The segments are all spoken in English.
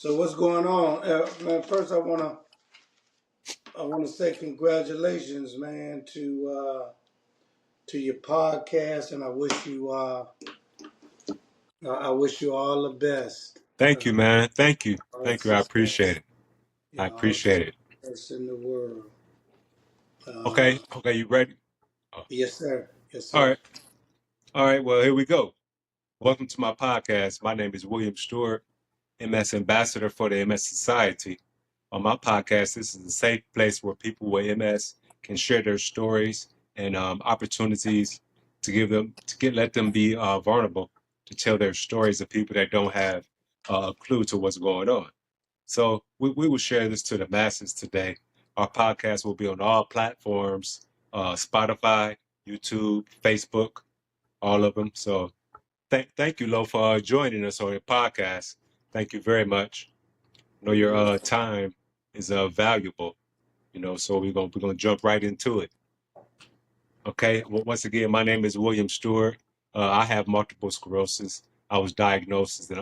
So what's going on, man? First, I wanna say congratulations, man, to your podcast, and I wish you all the best. Thank you, man. Thank you. All the Thank you. I appreciate success, it. I all the appreciate it. success in the world. Okay. Uh, Okay. You ready? Oh, yes, sir. Yes, all sir. right. All right. Well, here we go. Welcome to my podcast. My name is William Stewart, MS Ambassador for the MS Society. On my podcast, this is a safe place where people with MS can share their stories and opportunities let them be vulnerable to tell their stories to people that don't have a clue to what's going on. So we will share this to the masses today. Our podcast will be on all platforms, Spotify, YouTube, Facebook, all of them. So thank you, Lo, for joining us on your podcast. Thank you very much. I know your Mhm. time is valuable, so we're gonna jump right into it. Okay. Well, once again, my name is William Stewart. I have multiple sclerosis. I was diagnosed in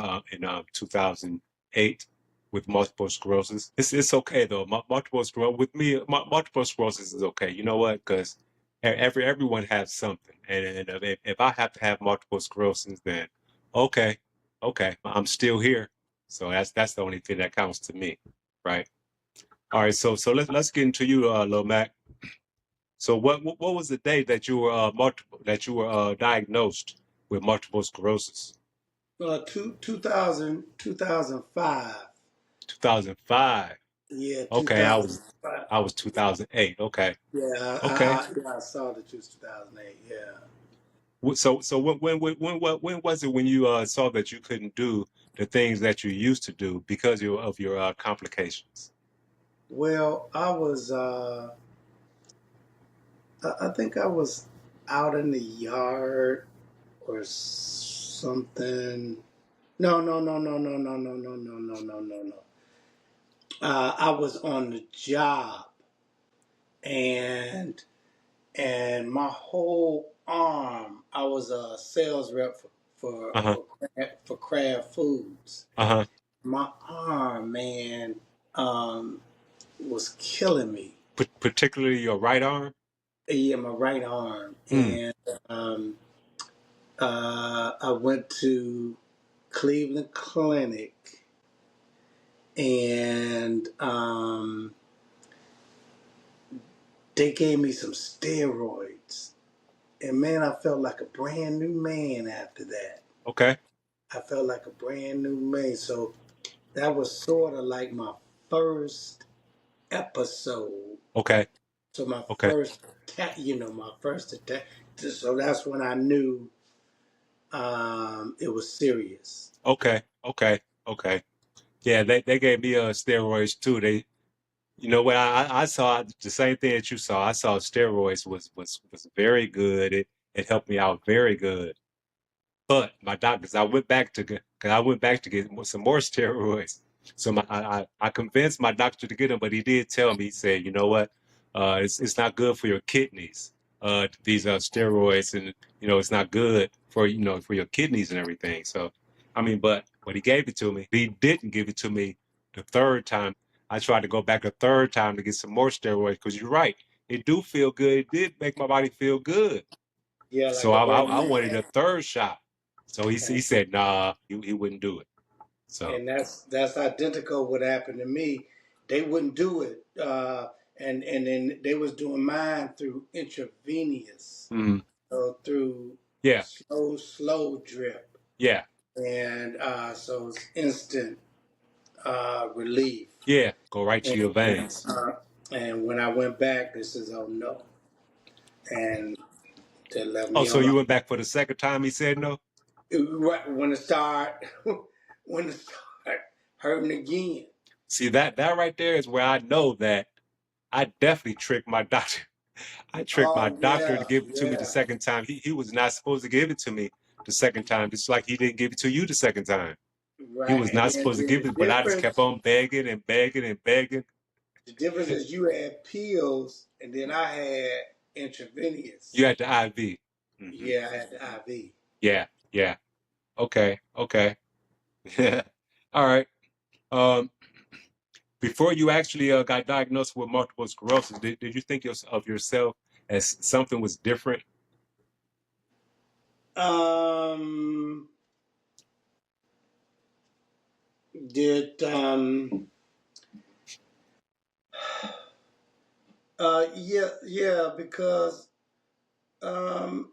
2008 with multiple sclerosis. It's okay though. Multiple sclerosis with me, multiple sclerosis is okay. You know what? Because everyone has something, and if I have to have multiple sclerosis, then okay, I'm still here. So that's the only thing that counts to me, right? All right. So let's get into you, Lomack. So what was the day that you were diagnosed with multiple sclerosis? 2005. 2005. Yeah, Okay, 2005. I was 2008. Okay. Yeah, Okay. I saw that you was 2008. Yeah. So when was it when you saw that you couldn't do the things that you used to do because of your complications? Well, I think I was out in the yard or something. No, no, no, no, no, no, no, no, no, no, no, no, no. I was on the job, and my whole arm. I was a sales rep Uh-huh. for Kraft Foods. Uh-huh. My arm, man, um, was killing me. Particularly your right arm? Yeah, my right arm, Mm. and um, I went to Cleveland Clinic, and they gave me some steroids, and man, I felt like a brand new man after that. Okay. I felt like a brand new man. So that was sort of like my first episode. Okay. So my Okay. first attack, my first attack. So that's when I knew it was serious. Okay. Okay. Okay. Yeah, they gave me steroids too. You know what? I saw the same thing that you saw. I saw steroids was very good. It helped me out very good. But my doctors, I went back to get some more steroids. So I convinced my doctor to get them, but he did tell me. He said, you know what? It's not good for your kidneys. These steroids, and it's not good for for your kidneys and everything. So, I mean, but he gave it to me. He didn't give it to me the third time. I tried to go back a third time to get some more steroids because you're right. It do feel good. It did make my body feel good. Yeah, So like a brand I new wanted man. a third shot. So he And, said, nah, he wouldn't do it. So, and that's identical what happened to me. They wouldn't do it. And then they was doing mine through intravenous. mm, Through yeah, slow drip. yeah, And so it's instant relief. yeah. Go right to And, your veins. and when I went back, this is oh no, and they left Oh, me so alone. you went back for the second time? He said no. Right when it start, when it start hurting again. See that right there is where I know that I definitely tricked my doctor. I tricked my Oh doctor to yeah, give it to me the yeah, second time. He was not supposed to give it to me the second time, just like he didn't give it to you the second time. He right. was And not then, supposed to then give it, but I just kept on begging and begging and begging. the difference is you had pills, and then I had You intravenous. had the IV. Yeah, I had the IV. Yeah, yeah. Okay, okay. All right. Um, before you actually got diagnosed with multiple sclerosis, did you think of yourself as something was different? Um, did yeah, because um,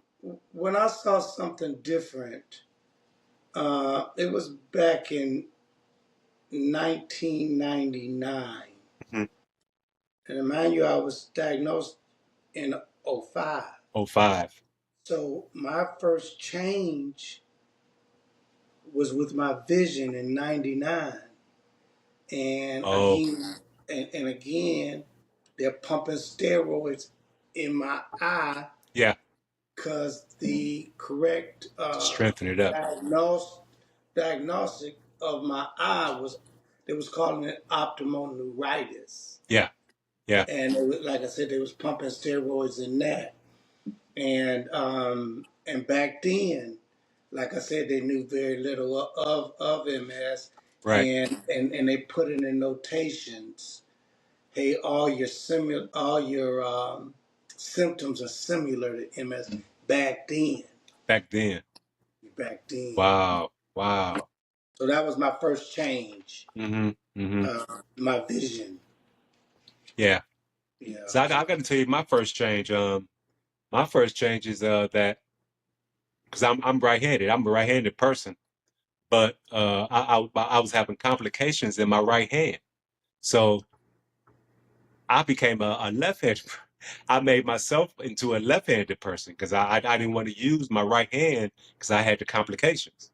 when I saw something different, it was back in 1999, Mhm. and mind you, I was diagnosed in '05. Oh, 05. So my first change was with my vision in '99, and Oh, again, they're pumping steroids in my eye yeah, because the correct to strengthen it up. diagnostic of my eye was, they was calling it optimal neuritis, Yeah, yeah, and it was, like I said, they was pumping steroids in that, and back then, like I said, they knew very little of MS, right. and they put it in notations. Hey, all your symptoms are similar to MS back then. Back then. Back then. Wow, wow. So that was my first change. Mm-hmm. Mm-hmm. My vision. Yeah. Yeah. So So I got to tell you my first change. My first change is that because I'm right-handed. I'm a right-handed person, but I was having complications in my right hand. So I became a left-handed. I made myself into a left-handed person because I didn't want to use my right hand because I had the complications.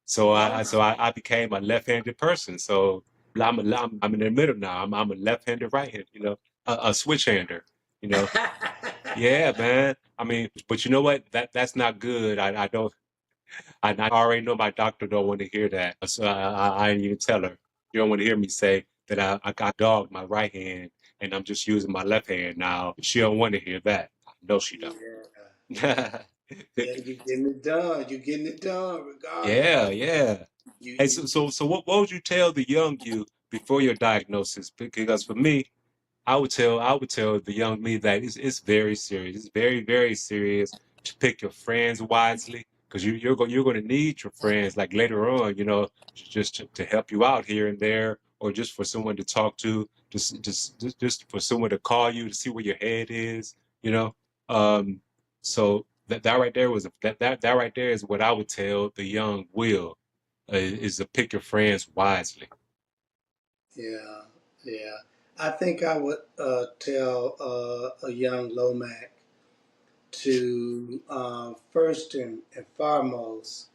So wow. I became a left-handed person. So I'm in the middle now. I'm a left-handed, right-handed. A switch-hander. You know. Yeah, man. I mean, but you know what? That's not good. I don't. I already know my doctor don't want to hear that. So I didn't even tell her. You don't want to hear me say that I got dogged my right hand and I'm just using my left hand now. She don't want to hear that. No, she don't. Yeah. Yeah, you getting it done. You getting it done regardless. Yeah, yeah. Hey, You so what would you tell the young you before your diagnosis? Because for me, I would tell the young me that it's very serious. It's very, very serious to pick your friends wisely because you're going to need your friends like later on, just to help you out here and there, or just for someone to talk to, just for someone to call you to see where your head is, you know. Um, so that right there was that right there is what I would tell the young Will, is to pick your friends wisely. yeah, yeah. I think I would tell a young Lomack to first and foremost,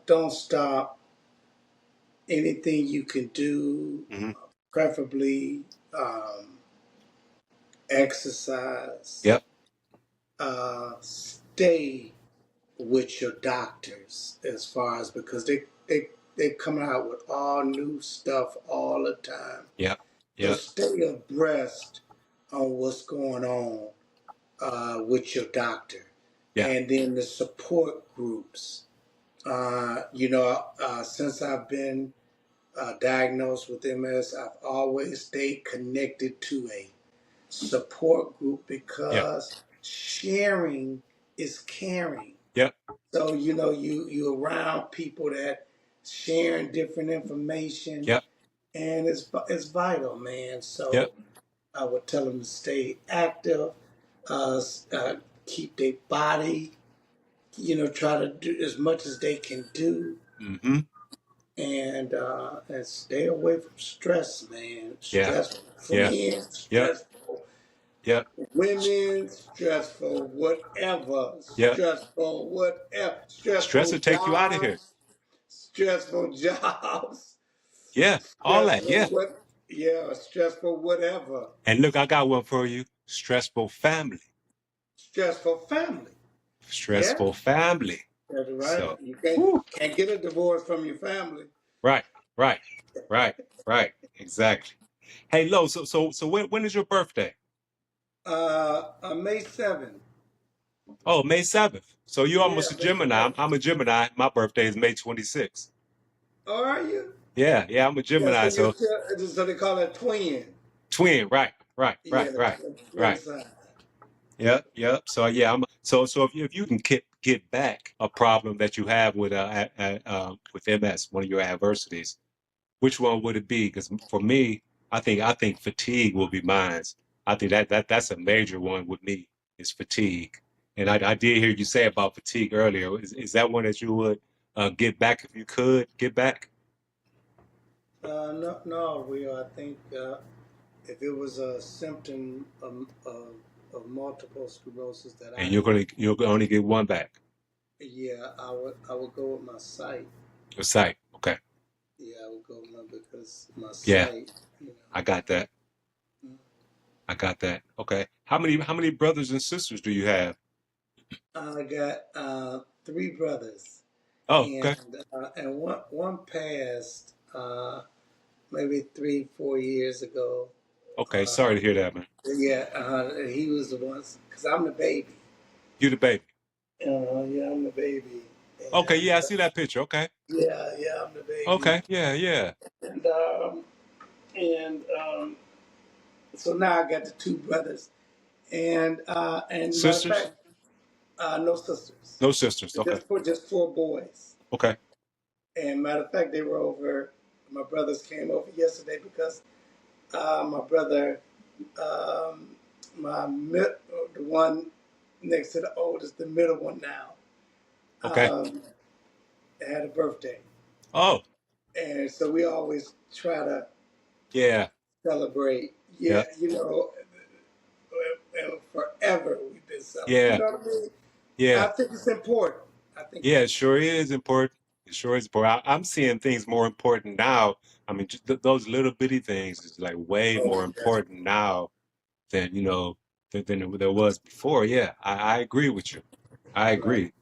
don't stop anything you can do, Hmm. preferably um, exercise. Yep. Stay with your doctors as far as, because they come out with all new stuff all the time. Yep. So Yep. stay abreast on what's going on with your doctor, Yeah. and then the support groups. Since I've been diagnosed with MS, I've always stayed connected to a support group Yeah. because sharing is caring. Yep. So you around people that sharing different information, Yep. and it's vital, man. Yep. So I would tell them to stay active, uh, uh, keep their body, try to do as much as they can do, Mm-hmm. and stay away from stress, man. Yeah. Stressful Yeah. friends, Yep. stressful Yep. women, stressful whatever, Yep. Stress stressful will take you out of here. jobs, stressful jobs, Yeah. All that. stressful Yeah. what? Yeah, stressful whatever, And look, I got one for you. Stressful family. stressful family. Yeah, Stressful family. that's right. So, You can't whew. can't get a divorce from your family. Right. Right. Right. Right. Exactly. Hey, Lo. So when is your birthday? May 7th. Oh, May 7th. So you're Yeah, almost a May Gemini. I'm, 7th. I'm a Gemini. My birthday is May 26th. Oh, are you? Yeah, yeah, I'm a Yeah, so Gemini, so so they call it twin. twin, right, right, right, Yeah, the right, twin right. sign. Yep, yep. So yeah, so if you can get back a problem that you have with MS, one of your adversities, which one would it be? Because for me, I think fatigue will be mine. I think that's a major one with me is fatigue. And I did hear you say about fatigue earlier. Is that one that you would get back if you could get back? No, no, Will. I think if it was a symptom of multiple sclerosis that And I didn't, you're gonna only get one back. yeah, I would go with my sight. Your sight. Okay. Yeah, I would go with my because my Yeah, sight, you I got that. know. I got that. Okay. How many brothers and sisters do you have? I got three brothers, Oh, okay. and one passed maybe 3-4 years ago. Okay. Uh, Sorry to hear that, man. yeah, he was the one because I'm the baby. You the baby. Yeah, I'm the baby, Okay. and Yeah, I see that picture. Okay. yeah, I'm the baby, Okay. Yeah, yeah. and and so now I got the two brothers, and matter of Sisters? fact, no sisters, No sisters. Okay. just four boys. Okay. And matter of fact, they were over. My brothers came over yesterday because my brother, um, the one next to the oldest, the middle one now, Okay. um, had a birthday, Oh, and so we always try to yeah. celebrate. Yeah, Yeah. and forever we've been celebrating. You Yeah. know what I mean? I Yeah. think it's important. I think Yeah. it's It sure is important. It sure is important. I'm seeing things more important now. I mean, just those little bitty things is like way more important. Oh yeah, important now than, than there was before. Yeah. I agree with you. I right. agree.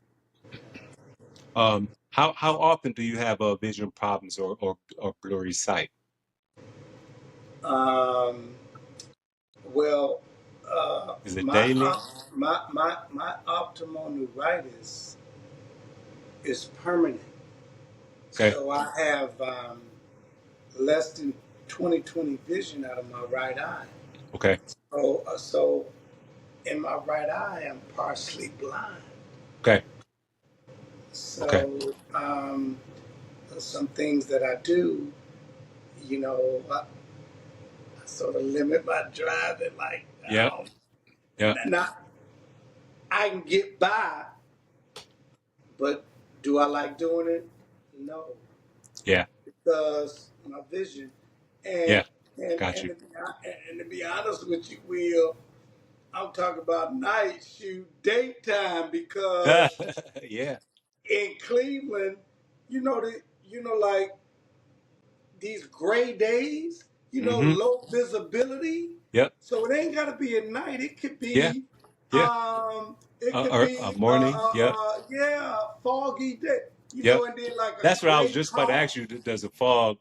How often do you have vision problems or blurry sight? Um, Well, Is it daily? my optimal neuritis is permanent. Okay. So I have less than 20/20 vision out of my right eye. Okay. So in my right eye, I'm partially blind. Okay. Okay. So some things that I do, I sort of limit my driving. Like, Yeah. Yeah. not I can get by, but do I like doing it? No, Yeah. because my vision. And Yeah. and Got and you. to be, and to be honest with you, Will, I'm talking about night shoot, daytime, because Yeah. in Cleveland, like these gray days, Mm-hmm. low visibility. Yep. So it ain't got to be at night. It could Yeah. be, Yeah. it could Or be, morning. Yep. yeah, foggy day. Yep. And then like a That's what I was gray just about to car. ask you. Does the fog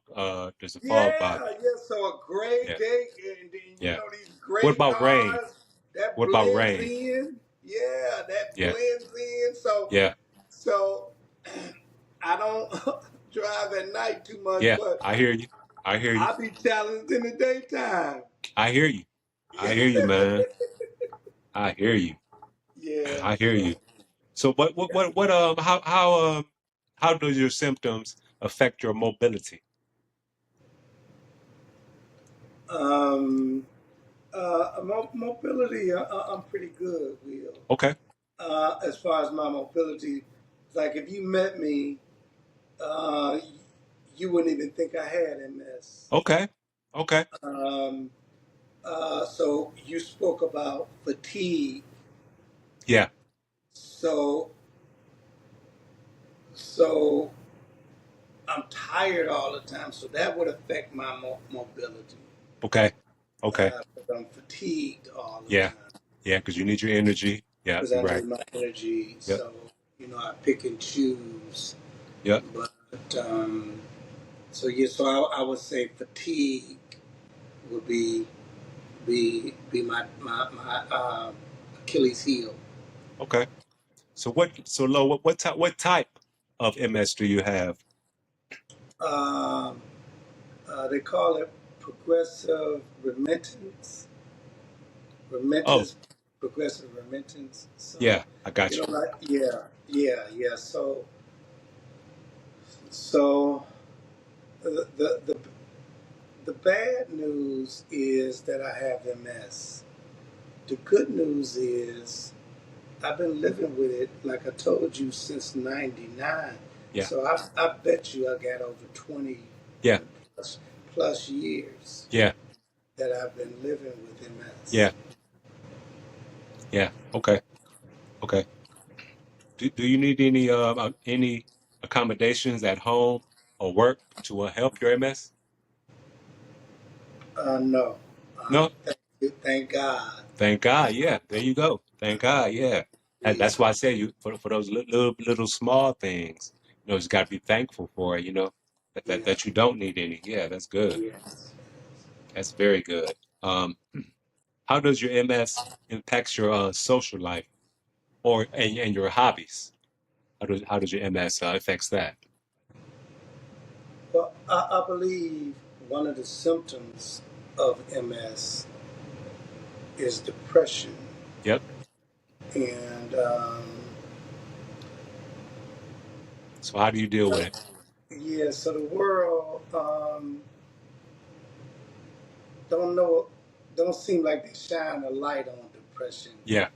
bother Yeah, yeah. So a gray you? Yeah. day, and then Yeah. these What gray about rain? cars that What about blends rain? in. Yeah, that Yeah. blends in. So, Yeah. so I don't drive at night too much, Yeah. but I hear you. I hear you. I be challenged in the daytime. I hear you. I hear you, man. I hear you. Yeah. I hear So, you. So how do your symptoms affect your mobility? um, mobility, I'm pretty good, Will. Okay. As far as my mobility, like if you met me, uh, you wouldn't even think I had MS. Okay. Okay. Um, so you spoke about fatigue. Yeah. So, so I'm tired all the time. So that would affect my mobility Okay. Okay. because I'm fatigued all the Yeah. time Yeah. Because you need your energy. Yeah. because You're I right. need my energy. Yep. So I pick and choose. Yep. But so yeah, so I would say fatigue would be my Achilles heel. Okay. So Lo, what type of MS do you have? Um, they call it progressive remittance, Oh, remittance, progressive remittance. So, yeah, I got you. like, yeah. So the bad news is that I have MS. The good news is I've been living with it, like I told you, since '99. Yeah, So I bet you I got over 20 yeah, plus years yeah, that I've been living with yeah, MS. yeah. Okay, okay. Do you need any accommodations at home or work to help your MS? No, No. thank you, thank God. Thank God. Yeah, there you go. Thank God. Yeah, Yeah, that's why I say you for those little small things. You just got to be thankful for it. yeah, That you don't need any. Yeah, that's good. yes. That's very good. Um, how does your MS impacts your social life or and your hobbies? How does your MS affects that? Well, I believe one of the symptoms of MS is depression, Yep. and So how do you deal with it? yeah. So the world don't know, don't seem like they shine a light on depression. Yeah.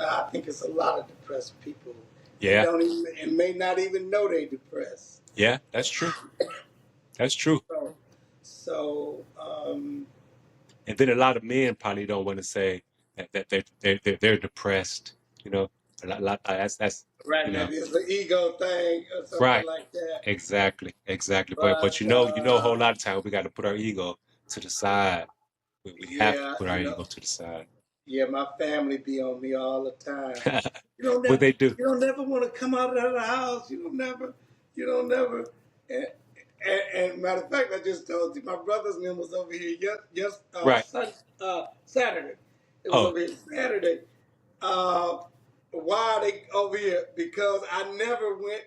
I think it's a lot of depressed people, and Yeah. may not even know they depressed. Yeah. That's true. That's true. So, so And then a lot of men probably don't want to say that they're depressed. You know, that's right, you that know is the ego thing or something right. like that. Exactly. But But a whole lot of time we got to put our ego to the side. We have to yeah, put our ego to the side. yeah, my family be on me all the time. You don't What never, they do? you don't never want to come out of the house. You don't never. And, and matter of fact, I just told you, my brother's name was over here. Right. Saturday. It was Oh, over here Saturday. Uh, why are they over here? Because I never went.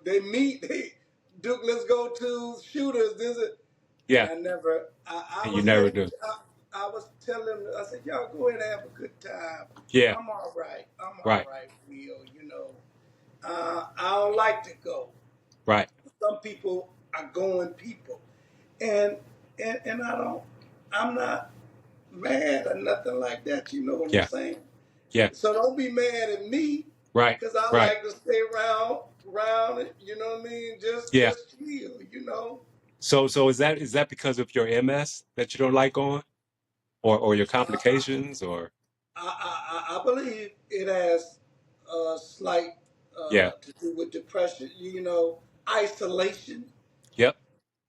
They meet. Duke, let's go to shooters. This is, and yeah. I never. I And you was never letting. do. I was telling them. I said, y'all go ahead and have a good time. Yeah. I'm all right. I'm all Right. right, Will. I don't like to go. Right. Some people are going people, and and I don't. I'm not mad or nothing like that. You know what I'm Yeah. saying? Yeah. So don't be mad at me Right. because I Right. like to stay around it. You know what I mean? Yeah. Just chill. You know. So is that because of your MS that you don't like going, or your Uh, complications, or I believe it has a slight yeah. to do with depression. Isolation. Yep.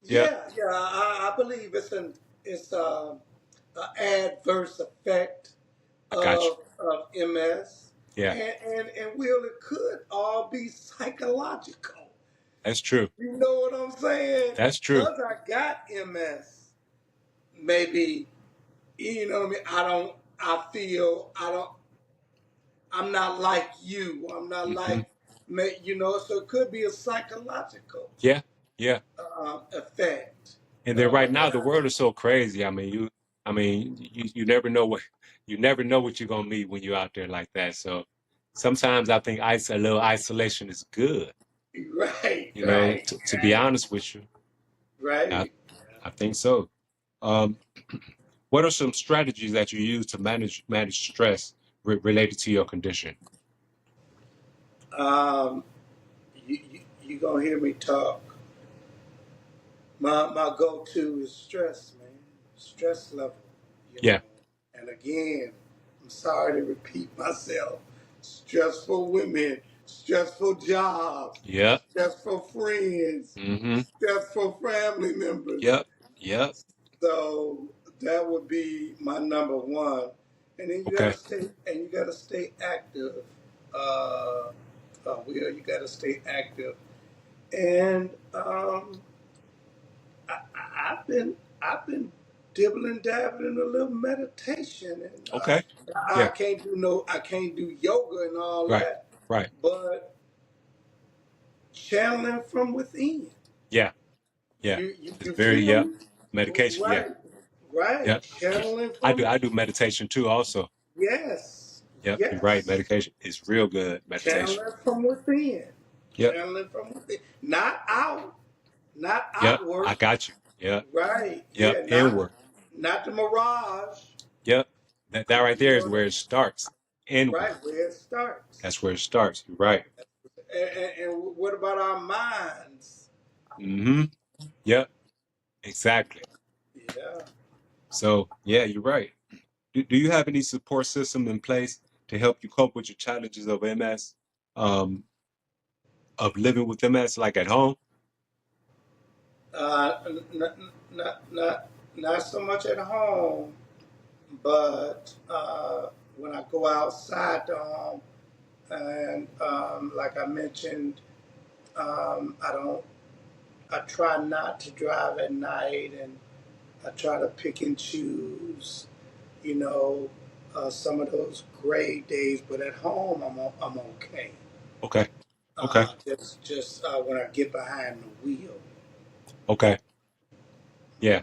Yep. Yeah. I believe it's adverse effect I got you. of MS, Yeah. and Will, it could all be psychological. That's true. You know what I'm saying? That's true. Cause I got MS, maybe what I mean. I don't. I feel I don't. I'm not like you. I'm not Hmm. like, so it could be a psychological Yeah. Yeah. effect. And then right now the That world is so crazy. You never know you never know what you're gonna meet when you're out there like that. So sometimes I think a little isolation is good. right, To be honest with you, I right. I think so. Um, what are some strategies that you use to manage stress related to your condition? Um, you gonna hear me talk. My go to is stress, man. Stress level, you Yeah. know. And again, I'm sorry to repeat myself. Stressful women, stressful jobs, Yep. stressful friends, Mm-hmm. stressful family members. Yep. Yep. So that would be my number one. And then Okay. you gotta stay active. Uh, you gotta stay active. And I've been dibbling dabbling a little meditation, and Okay. I Yeah. can't do yoga and all Right. that, Right. but channeling from within. Yeah. Yeah. It's You very, feel yep. me? Medication. Yeah. Right, right. Yep. Channeling I from do meditation too also. yes, Yep. You're right. yes. Medication is real good. Meditation. Channeling from within. Yep. Channeling from within. Not out, not Yep. outward. I got you. Yep. Right. Yep. Yeah, Inward. not the mirage. Yep. That right You there is know, where it starts. Inward. right where it starts. That's where it starts. You're right. And what about our minds? Mm-hmm. Yep. Exactly. Yeah. So yeah, you're right. Do you have any support system in place to help you cope with your challenges of MS, um, of living with MS, like at home? Not so much at home, but when I go outside the home, and like I mentioned, I don't. I try not to drive at night, and I try to pick and choose. You know, some of those gray days, but at home I'm okay. Okay. Okay. Just when I get behind the wheel. Okay. Yeah.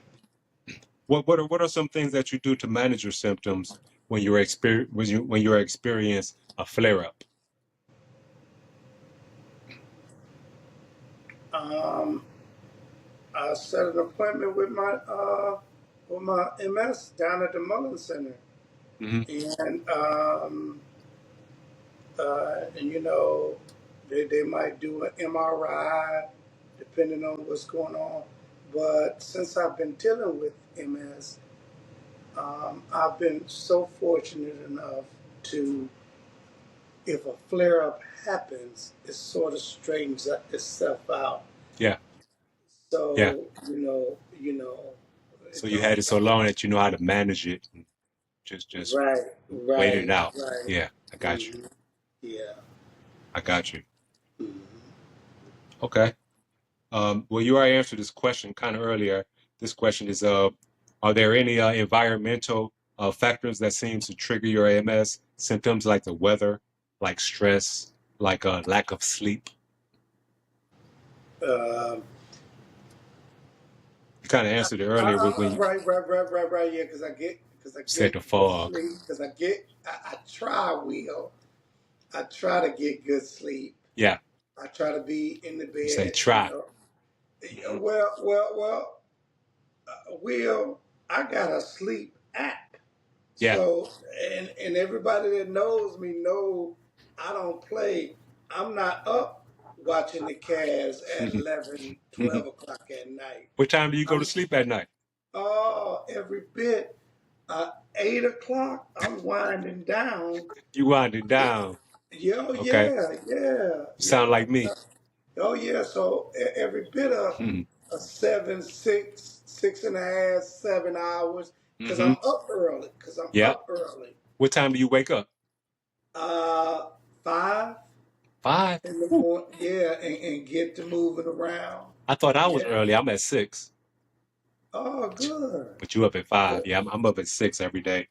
What are some things that you do to manage your symptoms when you're experience a flare up? Um, I set an appointment with my MS down at the Mullen Center, Hmm. and and you know they might do an MRI depending on what's going on. But since I've been dealing with MS, I've been so fortunate enough to, if a flare up happens, it sort of straightens itself out. Yeah. Yeah. So So it you had don't. it so long that you know how to manage it and just Right, wait it right, out. right. Yeah, I got you. Hmm. Yeah. I got you. Hmm. Okay. Well, you already answered this question kind of earlier. This question is, are there any environmental factors that seems to trigger your AMS symptoms, like the weather, like stress, like lack of sleep? Uh, You kind of answered it earlier when you right. Yeah, because I said the get good fog. sleep. I try. I try to get good sleep. Yeah, I try to be in the you say bed. You try. know. Hmm. Well. Will, I got a sleep app. Yeah. So and everybody that knows me know I don't play. I'm not up watching the Cavs at Hmm. 11, Hmm. 12 o'clock at night. What time do you go to I'm sleep at night? every bit 8 o'clock. I'm winding down. You winding down. Yo, Okay. You sound yeah. like me. Oh yeah. So every bit of Hmm. a 6.5, 7 hours, because Hmm. I'm up early. Yeah. What time do you wake up? Uh, 5 5. in the Ooh. morning. Yeah, and get to moving around. I thought I was Yeah. early. I'm at 6. Oh, good. But you up at 5. Good. Yeah, I'm up at 6 every day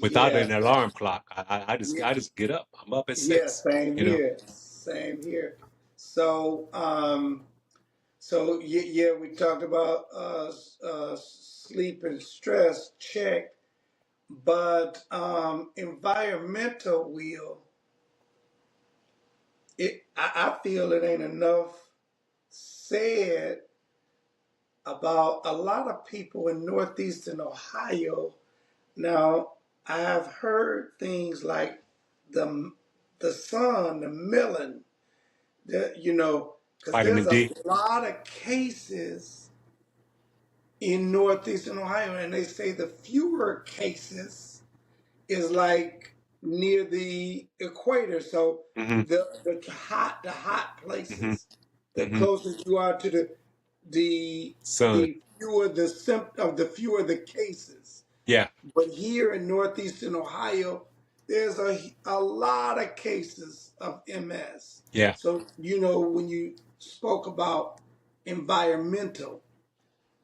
without Yeah. an alarm clock. I just get up. I'm up at Yeah. 6. Same You know. here. Same here. So, yeah, we talked about sleep and stress. Check. But environmental will, I feel it ain't enough said about a lot of people in northeastern Ohio. Now, I have heard things like the the sun, the melon, because there's Vitamin a D. lot of cases in northeastern Ohio, and they say the fewer cases is like near the equator. So Hmm. the hot Hmm. places, the Hmm. closer you are to Sun. the fewer the cases. Yeah. But here in northeastern Ohio, there's a lot of cases of MS. Yeah. So when you spoke about environmental,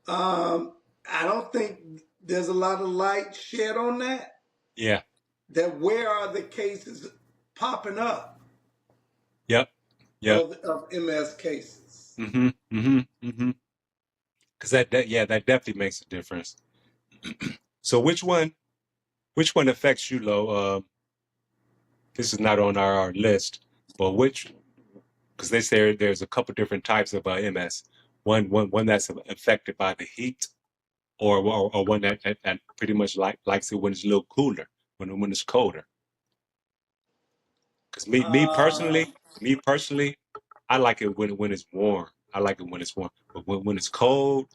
I don't think there's a lot of light shed on that. Yeah. That where are the cases popping up Yep. Yep. of MS cases? Hmm. Mm-hmm. Mm-hmm. Because that definitely makes a difference. So which one affects you, Lo? This is not on our list, but which because they say there's a couple different types of MS. One that's affected by the heat, or one that pretty much likes it when it's a little cooler, when it's colder. Because Uh, me personally, I like it when it's warm. I like it when it's warm. But when it's cold,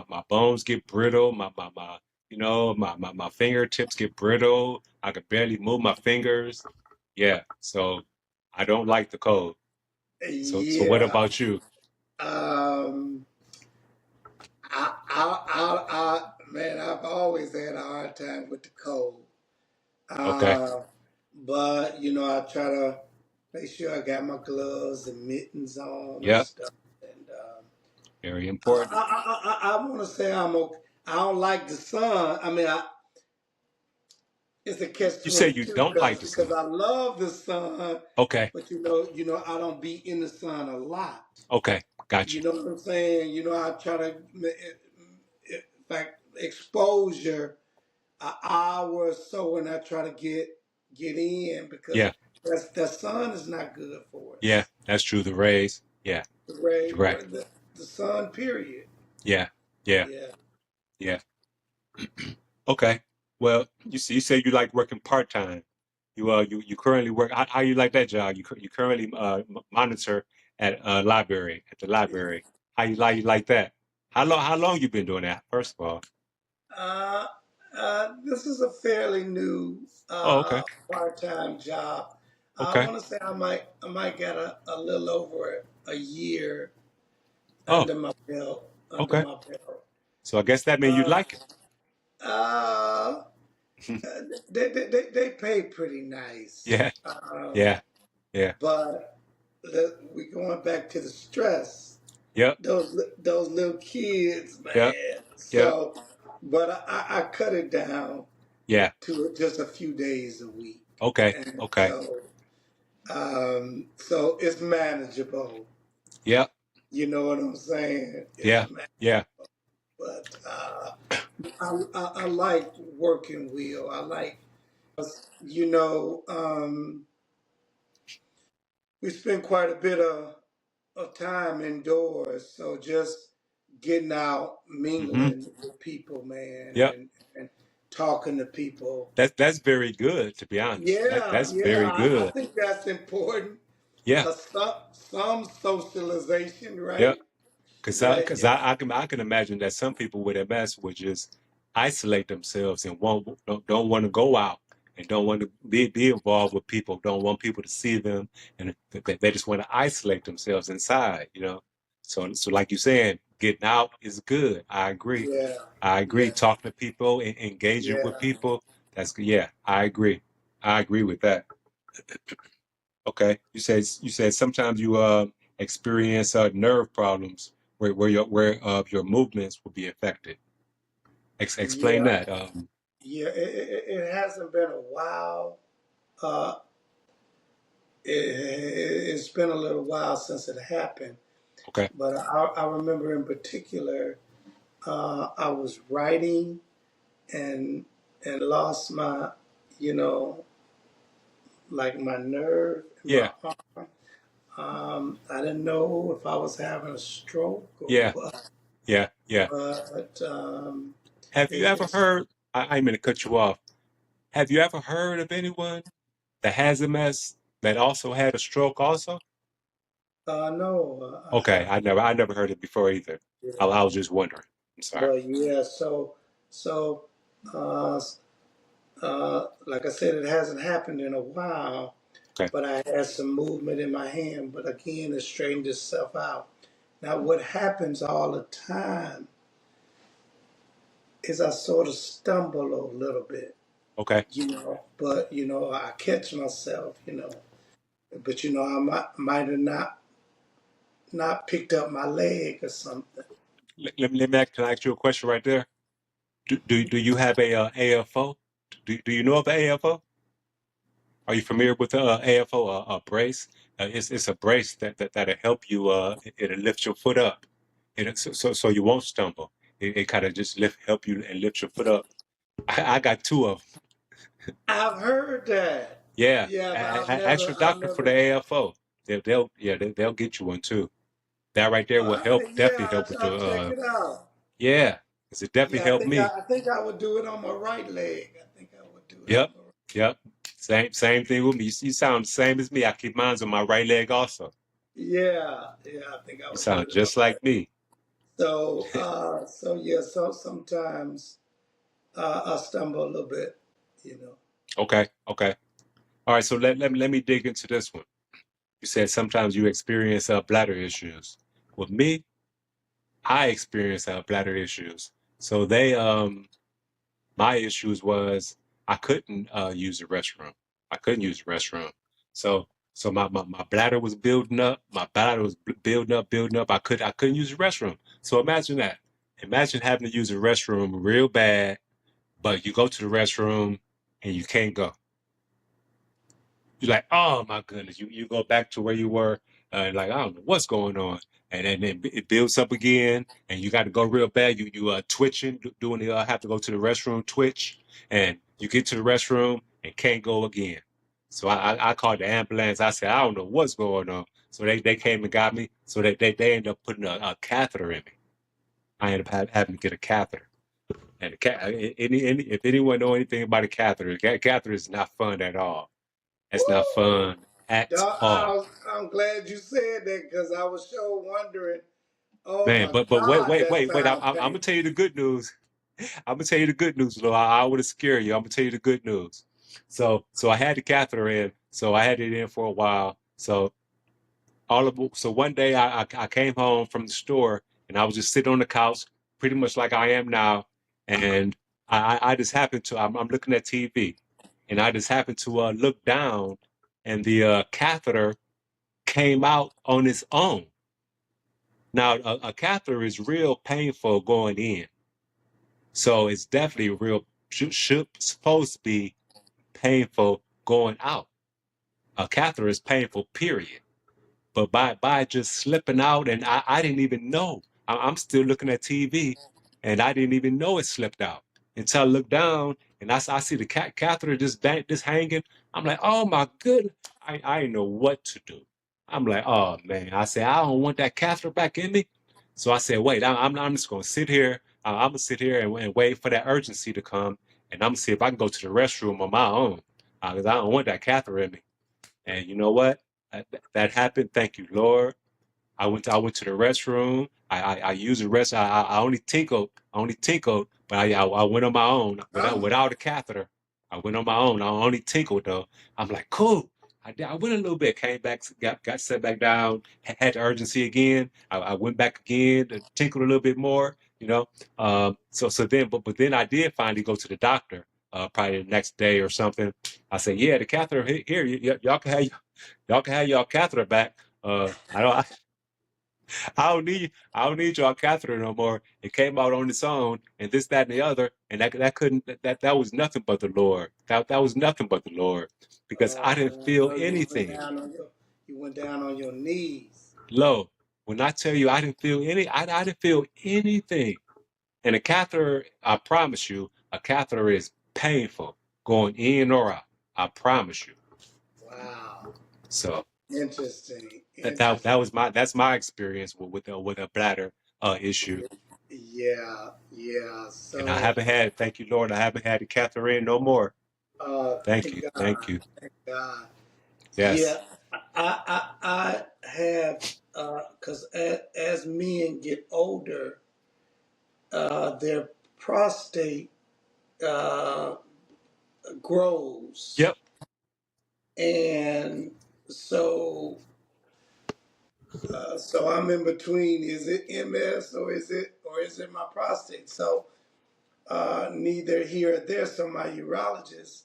my bones get brittle. My my fingertips get brittle. I can barely move my fingers. Yeah. So I don't like the cold. So what yeah. about you? Um, man, I've always had a hard time with the cold. Okay. Uh, but I try to make sure I got my gloves and mittens on and Yep. stuff. And Very I, important. I want to say I'm okay. I don't like the sun. I mean, it's a catch You say twenty you two don't like the because sun. I love the sun, Okay. but I don't be in the sun a lot. Okay. Got You you. know what I'm saying? I try to, in fact, exposure an hour or so when I try to get in because Yeah. that sun is not good for Yeah. us. That's true. The rays. Yeah. The You're right. the sun, period. Yeah. Yeah. Yeah. Yeah. Okay. Well, you say you like working part time. You currently work. How you like that job? You currently monitor at at the library. How you like that? How long you been doing that? First of all. Uh, this is a fairly new Oh, okay. part-time job. I Okay. want to say I might get a little over a year Oh, under my belt. Under okay. my belt. So I guess that means you Uh, like uh, it. they pay pretty nice. Yeah. Yeah. Yeah. But we going back to the stress. Yep. Those little kids, Yep. man. Yep. So, but I cut it down Yeah. to just a few days a week, Okay. and Okay. so it's manageable. Yep. You know what I'm saying? It's Yeah. manageable. Yeah. But I like working wheel. I like you know we spend quite a bit of time indoors, so just getting out, Mm-hmm. mingling with people, man, Yep. and talking to people. That's very good, to be honest. Yeah, That's yeah, very I good. think that's important. Yeah. Some socialization, Yep. right? Cause I, Right. cause I can imagine that some people with MS would just isolate themselves and don't want to go out and don't want to be involved with people, don't want people to see them, and they just want to isolate themselves inside, you know. So like you saying, getting out is good. I agree. Yeah, I agree. yeah, Talking to people and engaging with yeah, people, that's good. Yeah, I agree. I agree with that. Okay. You said sometimes you experience nerve problems where your movements will be affected. Explain yeah, that. yeah. It hasn't been a while. Uh, it's been a little while since it happened, Okay. but I remember in particular, I was writing and lost my, you know, like my nerve in my Yeah. arm. I didn't know if I was having a stroke or Yeah. what, Yeah. Yeah. but Have you ever it's heard? I'm going to cut you off. Have you ever heard of anyone that has MS that also had a stroke also? no, I Okay. haven't. I never heard it before either. I, Yeah. I was just wondering. I'm sorry. But yeah, so uh, like I said, it hasn't happened in a while. Okay. But I had some movement in my hand. But again, it straightened itself out. Now, what happens all the time is I sort of stumble a little bit, Okay. but I catch myself, but I might have not picked up my leg or something. Can I ask you a question right there? Do you have a AFO? Do you know of the AFO? Are you familiar with the AFO, brace? It's a brace that'll help you. It'll lift your foot up, so you won't stumble. It kind of just help you and lift your foot up. I got two of them. I've heard that. Yeah, Yeah, but ask your I've doctor for the never. AFO. They'll get you one too. That right there will All help right, definitely yeah, help with I'll check the it out. yeah, 'cause it definitely Yeah, helped me. I think I would do it on my right leg. I think I would do it on Yep, my right. yep. Same thing with me. You sound the same as me. I keep mine on my right leg also. Yeah, yeah, I think I You would do sound it on my just like right. me. So yeah, so sometimes I stumble a little bit, you know. Okay, okay. All right, so let me dig into this one. You said sometimes you experience bladder issues. With me, I experience bladder issues. So my issues was I couldn't use the restroom. I couldn't use the restroom. So my bladder was building up. My bladder was building up. I couldn't use the restroom. So imagine that. Imagine having to use the restroom real bad, but you go to the restroom and you can't go. You're like, oh my goodness, you go back to where you were, like I don't know what's going on, and then it builds up again, and you got to go real bad. You twitching, doing the have to go to the restroom, twitch, and you get to the restroom and can't go again. So I called the ambulance. I said I don't know what's going on. So they came and got me. So they ended up putting a catheter in me. I ended up having to get a catheter. And if anyone know anything about a catheter, catheter is not fun at all. It's not Woo! fun at Dawg, all, I'm glad you said that because I was sure wondering. Oh man. my But God, that wait. sounds I'm gonna tell painful. you the good news. I'm gonna tell you the good news, though. I want to scare you. I'm gonna tell you the good news. So I had the catheter in. So I had it in for a while. So one day I came home from the store and I was just sitting on the couch, pretty much like I am now, and I just happened to I'm looking at TV, and I just happened to look down, and the catheter came out on its own. Now, a catheter is real painful going in, so it's definitely real supposed to be painful going out. A catheter is painful, period. But by just slipping out, and I didn't even know. I'm still looking at TV, and I didn't even know it slipped out until I look down and I see the catheter just hanging. I'm like, oh my goodness, I didn't know what to do. I'm like, oh man. I said, I don't want that catheter back in me. So I said, wait, I'm just gonna sit here. I'm gonna sit here and wait for that urgency to come, and I'm gonna see if I can go to the restroom on my own, because I don't want that catheter in me. And you know what? That happened. Thank you, Lord. I went to the restroom. I used the rest. I only tinkled. But I went on my own Oh, without a catheter. I went on my own. I only tinkled though. I'm like, cool. I went a little bit, came back, got set back down, had the urgency again. I went back again, tinkled a little bit more, you know. But then I did finally go to the doctor, probably the next day or something. I said, yeah, the catheter here, y'all can have y'all catheter back. I don't need y'all catheter no more. It came out on its own, and this, that, and the other, and that couldn't that was nothing but the Lord. That was nothing but the Lord, because I didn't feel so anything. you went down on your knees. Low. When I tell you I didn't feel I didn't feel anything. And a catheter, I promise you, a catheter is painful going in or out. I promise you. Wow, So interesting, that interesting. was that's my experience with a bladder issue. Yeah, yeah. And I So, haven't had, thank you, Lord, I haven't had the Catherine no more. Thank thank you. God, Thank you. thank God. Yes. Yeah, I have because as men get older, their prostate uh, grows, Yep. and so so I'm in between. Is it MS or is it my prostate? So neither here or there. So my urologist,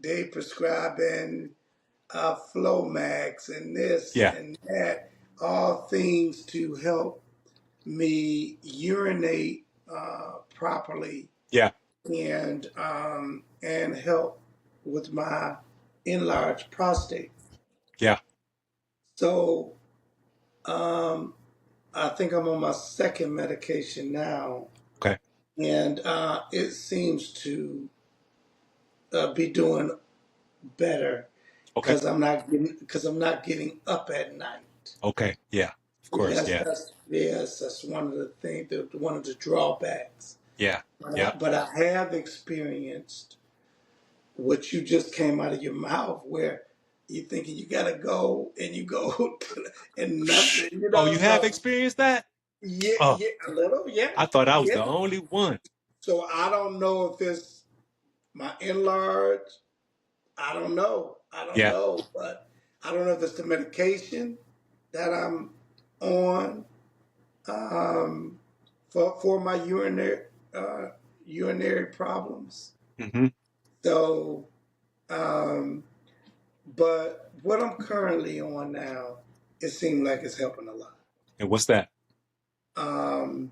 they prescribing Flomax and this Yeah. and that, all things to help me urinate properly Yeah. and help with my enlarged prostate. Yeah. So um, I think I'm on my second medication now, Okay. and it seems to be doing better Okay. because I'm not getting up at night. Okay. Yeah. Of course. Yeah. That's one of the things, one of the drawbacks. Yeah. Yeah. But I have experienced what you just came out of your mouth, where you're thinking you gotta go and you go and nothing, Oh, you have so experienced that? yeah, Oh, yeah, a little, yeah, I thought I was yeah. the only one. So I don't know if it's my enlarge. I don't Yeah. know, but I don't know if it's the medication that I'm on um, for my urinary problems. Mm-hmm. So, um, but what I'm currently on now, it seems like it's helping a lot. And what's that? Um,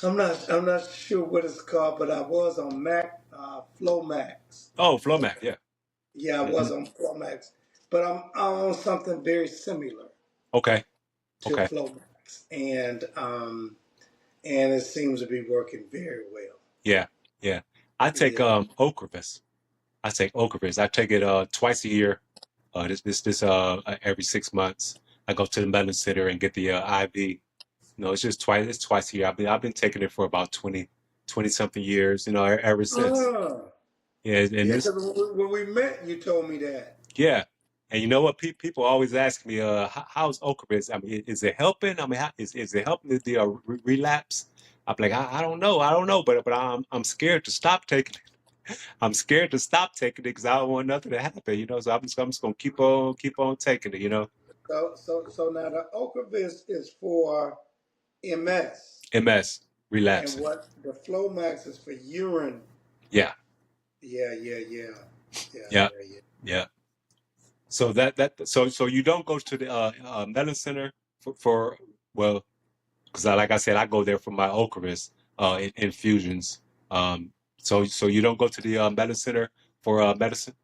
I'm not sure what it's called, but I was on Flomax. Oh, Flomac. Yeah. Yeah, I Mm-hmm. was on Flomax, but I'm on something very similar Okay. to Okay. Flomax, and it seems to be working very well. Yeah. Yeah. I take Yeah. Ocrevus. I take Ocrevus. I take it twice a year. This every 6 months. I go to the medicine center and get the IV. No, it's just twice. It's twice a year. I've been taking it for about 20 something years. Ever since. Ah, Yeah, and yeah. this. Because when we met, you told me that. Yeah, and you know what? People always ask me, how's Ocrevus? I mean, is it helping? I mean, is it helping the relapse? I'm like, I don't know, but I'm scared to stop taking it. I'm scared to stop taking it because I don't want nothing to happen. So I'm just gonna keep on taking it. So now the Ocrevus is for MS, MS and relapsing. what the Flomax is for urine. Yeah, Yeah, yeah, yeah, yeah, yeah, yeah, yeah. yeah. So you don't go to the medicine center for well, because like I said, I go there for my Ocrevus infusions. So you don't go to the medicine center for medicine.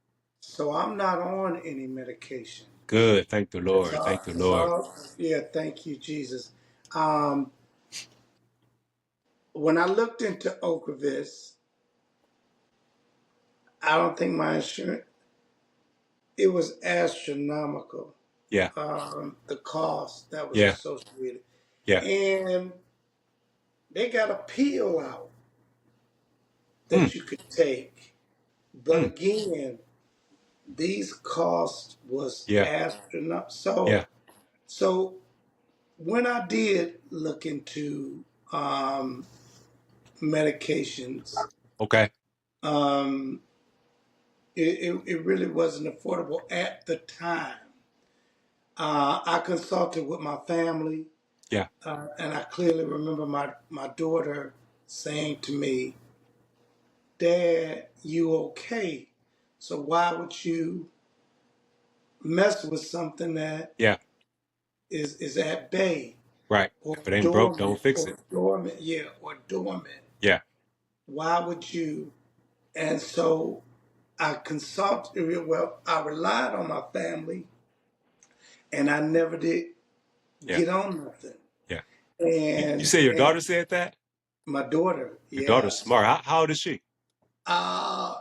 So I'm not on any medication. Good, thank the It's Lord, thank all, the it's Lord. all, yeah, thank you, Jesus. Um, when I looked into Ocrevus, I don't think my insurance, it was astronomical, Yeah, the cost that was yeah, associated. yeah. And they got a pill out Mm, that you could take. But mm, again, these costs was yeah, astronomical. yeah. So when I did look into um, medications, Okay. um, it really wasn't affordable at the time. I consulted with my family, Yeah, and I clearly remember my daughter saying to me, "Dad, you okay? So why would you mess with something that yeah. is at bay Right. If it ain't broke, don't fix it. yeah, or dormant? Yeah, Why would you?" And so I consulted. Well, I relied on my family, and I never did yeah, get on nothing. yeah. You And say your daughter said that? my daughter, Your daughter's yes, smart. How old is she? uh,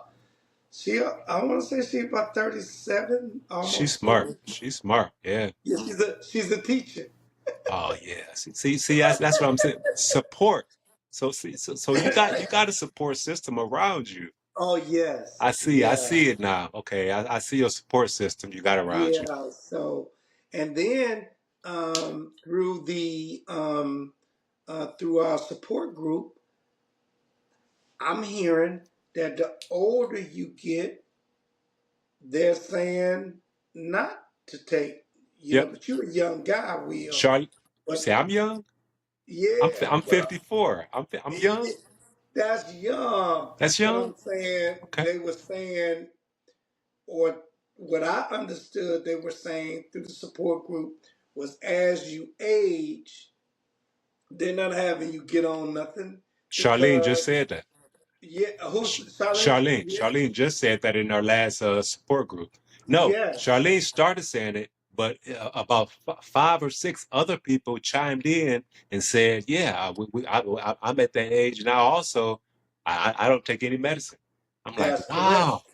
I want to say she's about 37, She's almost smart. 40. She's smart. Yeah. Yeah, she's a teacher. Oh yeah. See. That's what I'm saying. Support. So you got a support system around you. Oh yes, I yeah, see it now. Okay, I see your support system you got around you. yeah. So, and then through through our support group, I'm hearing that the older you get, they're saying not to take. Yep. But you're a young guy, Will. Charlotte, you say But I'm young? yeah, I'm but 54. I'm young? that's young. That's But young? I'm saying Okay. they were saying, or what I understood they were saying through the support group was, as you age, they're not having you get on nothing Charlene just because said that. yeah, who's Sh- Charlene? Charlene. Yeah. Charlene just said that in our last support group. No, Yes, Charlene started saying it, but about 5 or 6 other people chimed in and said, "Yeah, I'm at that age now. Also, I don't take any medicine." I'm like, that's correct. "Wow." I'm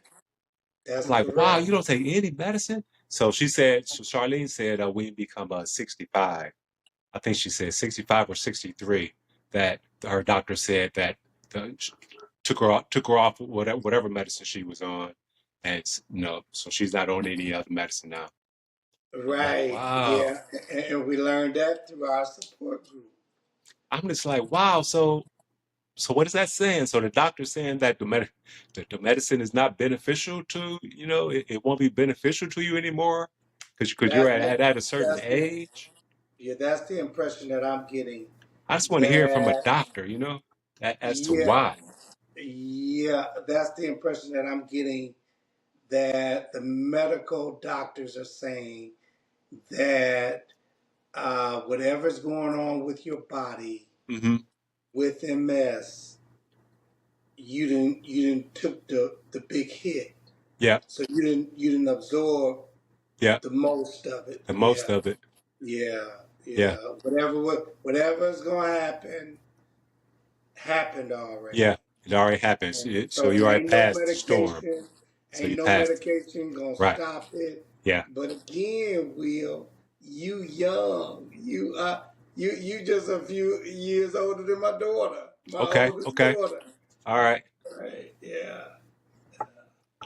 That's like, "Wow, correct. you don't take any medicine?" So she said, so Charlene said, we become 65. I think she said 65 or 63. That her doctor said that the, took her off whatever medicine she was on, and so she's not on any other medicine now. I'm like, Right. wow. Yeah. And we learned that through our support group. I'm just like, wow. So what is that saying? So the doctor's saying that the medicine is not beneficial to, it won't be beneficial to you anymore because you're That's at a certain that's the age. yeah, that's the impression that I'm getting. I just want to hear it from a That doctor, as to yeah, why. yeah, that's the impression that I'm getting, that the medical doctors are saying that whatever's going on with your body Hmm. with MS, you didn't took the big hit, Yeah, so you didn't absorb yeah, the most of it. and Yeah, most of it. yeah, Yeah, yeah. Whatever's gonna happen happened yeah. already. It already happened. And So so you already ain't no passed the storm. medication, So ain't you no passed it. medication gonna Right. stop it. Yeah. But again, Will, you young, you just a few years older than my daughter, my Okay. oldest Okay. daughter. All right. Right? Yeah.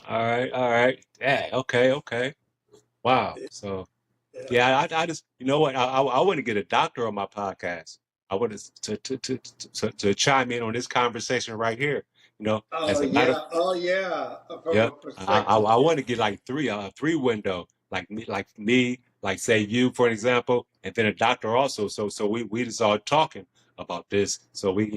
All right. All right. Yeah. Okay. Okay. Wow. So Yeah. yeah, I just what I want to get a doctor on my podcast. I want to chime in on this conversation right here. Oh As a matter of yeah. Oh yeah. From yeah, a I perspective. I Yeah. want to get like three window, like me, like say you for an example, and then a doctor also. So we just all talking about this, so we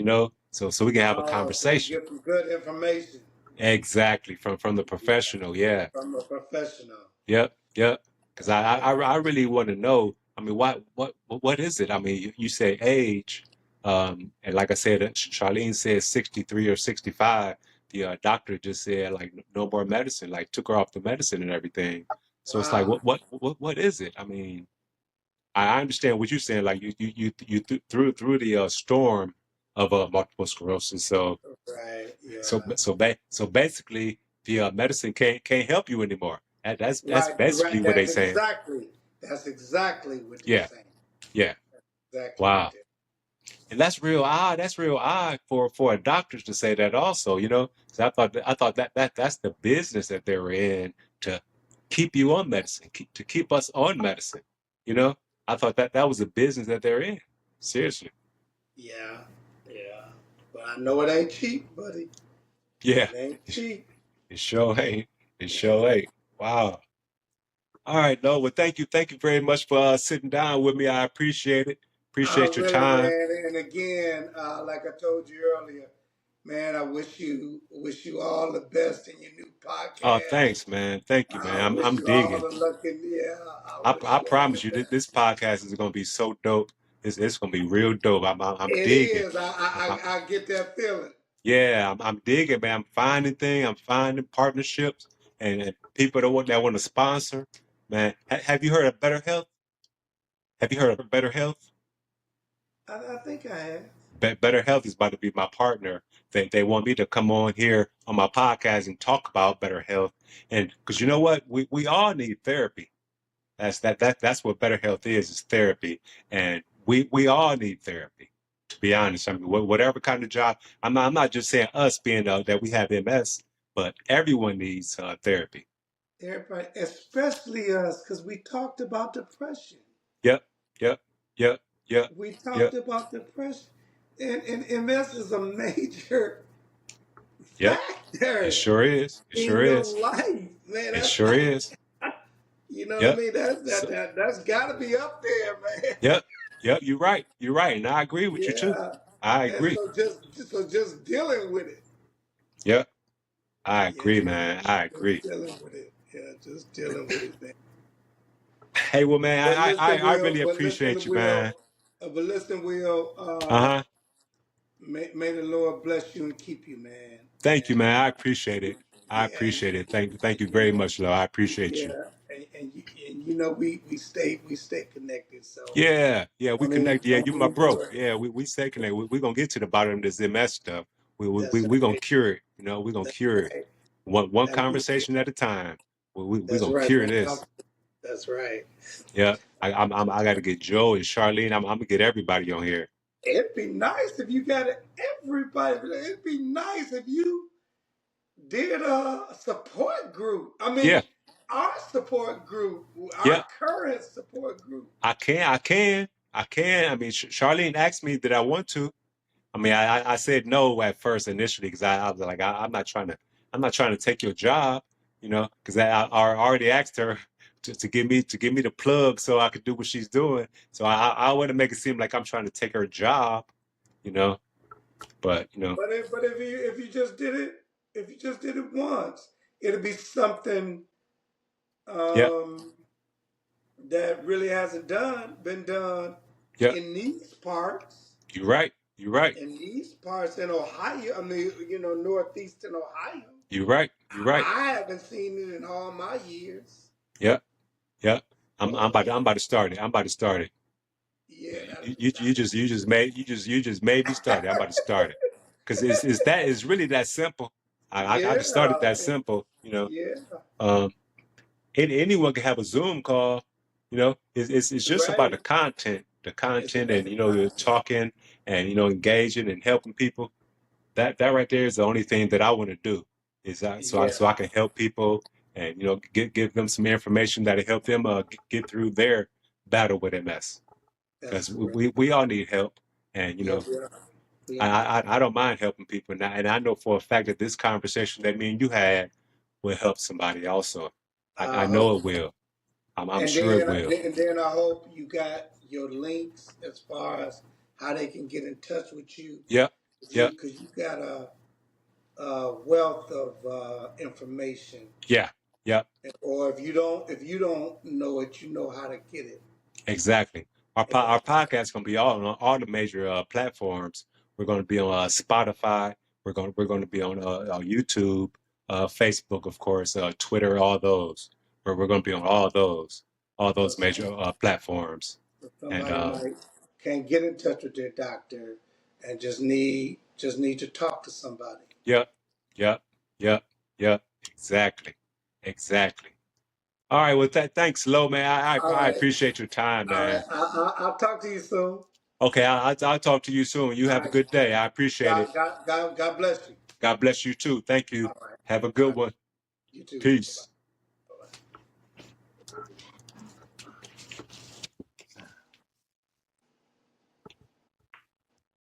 so we can have a Oh, so we conversation. get some good information. Exactly, from the Yeah. professional. Yeah. From a professional. Yep, yep. Because I Right. really want to know. I mean, what is it? I mean, you say age, and like I said, Charlene said 63 or 65. The doctor just said like no more medicine, like took her off the medicine and everything. So it's like, Wow. what is it? I mean, I understand what you're saying. Like through the storm of multiple sclerosis. So Right. so Yeah. so so basically, the medicine can't help you anymore. That's Right. basically Right. what they saying. That's exactly what they're Yeah, saying. yeah. Exactly what Wow. they're. And that's real odd. That's real odd for a doctor to say that also. 'Cause I thought that's the business that they were in, to keep you on medicine, to keep us on medicine. You know, I thought that was a business that they're in. Seriously. Yeah. Yeah. But I know it ain't cheap, buddy. Yeah. It ain't It, cheap. it sure ain't. It Yeah. sure ain't. Wow. All right, no. Well, thank you very much for sitting down with me. I appreciate it. Appreciate your Really, time. man. And again, like I told you earlier, man, I wish you all the best in your new Oh, podcast. thanks, man. Thank you, man. I I'm wish you all digging. the luck in yeah. I I wish you all promise the you, best. this podcast is gonna be so dope. It's gonna be real dope. I'm It digging. is. I I, I'm, I I get that feeling. yeah, I'm digging, man. I'm finding things. I'm finding partnerships and people that want to sponsor. Man, have you heard of Better Health? Have you heard of Better Health? I think I have. Better Health is about to be my partner. They want me to come on here on my podcast and talk about better health. And because you know what, we all need therapy. That's what better health is therapy. And we all need therapy. To be honest, I mean, whatever kind of job. I'm not just saying us being that we have MS, but everyone needs therapy. Everybody, especially us, because we talked about depression. Yep, yep, yep, yep, We talked yep, about depression, and MS is a major yep. It factor sure is. It in sure your is. life, man. It sure is. You know what I Yep. mean? So, That's got to be up there, man. yep. Yep. You're right. You're right. And I agree with you too. Yeah. I And agree. so just dealing with it. Yep. I Yeah, agree, man. I just agree. dealing with it. Yeah, just dealing with it, man. Hey, well, man, But listen, I really appreciate you, man. Will. Uh-huh. May the Lord bless you and keep you, man. Thank you, And man. I appreciate it. I Yeah, appreciate it. Thank you you very know, much, Lo. I appreciate you. yeah, and you know, we stay connected. So Yeah, yeah, we connect. Yeah, don't you my even bro. worry. Yeah, we stay connected. We gonna get to the bottom of this MS stuff. That's We gonna right. cure it. You know, we gonna That's cure it. right. One And conversation at a time. We that's gonna right. cure this. That's right. Yeah, I got to get Joe and Charlene. I'm gonna get everybody on here. It'd be nice if you got everybody. It'd be nice if you did a support group. I Yeah, mean, our support group, yeah. our current support group. I can. I mean, Charlene asked me did I want to. I mean, I said no at first initially because I was like I'm not trying to take your job, you know, because I already asked her to give me the plug so I could do what she's doing. So I want to make it seem like I'm trying to take her job, you know. But you know, But if you just did it, if you just did it once, it'd be something yeah, um, that really hasn't been done yeah, in these parts. you're right, you're right, In these parts in Ohio, I mean, you know, northeastern Ohio. you're right, you're right. I haven't seen it in all my years. Yeah, yeah. So I'm about to start it. I'm about to start it. yeah, that'd be You just made me start it. I'm about to start it because it's really that simple. I yeah, just started that simple. You know, yeah, um, anyone can have a Zoom call. You know, it's just about right. the It's content, about and the you know, you're content. talking and you know, engaging and helping people. That right there is the only thing that I want to do is Yeah, so I can help people and you know give them some information that'll help them get through their battle with MS that's because correct. we all need help and you Yeah, know we all need. I don't mind helping people and I know for a fact that this conversation that me and you had will help somebody also. I I know hope it so. will. I'm sure it will. And then I hope you got your links as far as how they can get in touch with you. Yep. Yep. Because you got a wealth of information. Yeah. Yep. Or if you don't know it, you know how to get it. Exactly. And Our podcast gonna be all on all the major platforms. We're gonna be on Spotify. We're gonna be on YouTube, Facebook, of course, Twitter, all those. We're gonna be on all so those major platforms. And somebody might can't get in touch with their doctor and just need to talk to somebody. yep, yep, yep, yep. Exactly, exactly. All right. Well, thanks, Lo, man. All I right, appreciate your time, all right. man. I'll talk to you soon. Okay, I'll talk to you soon. You All have a right. good day. I appreciate it. God bless you. God bless you too. Thank you. All right. Have a All good right. one. You too. Bye bye. Peace.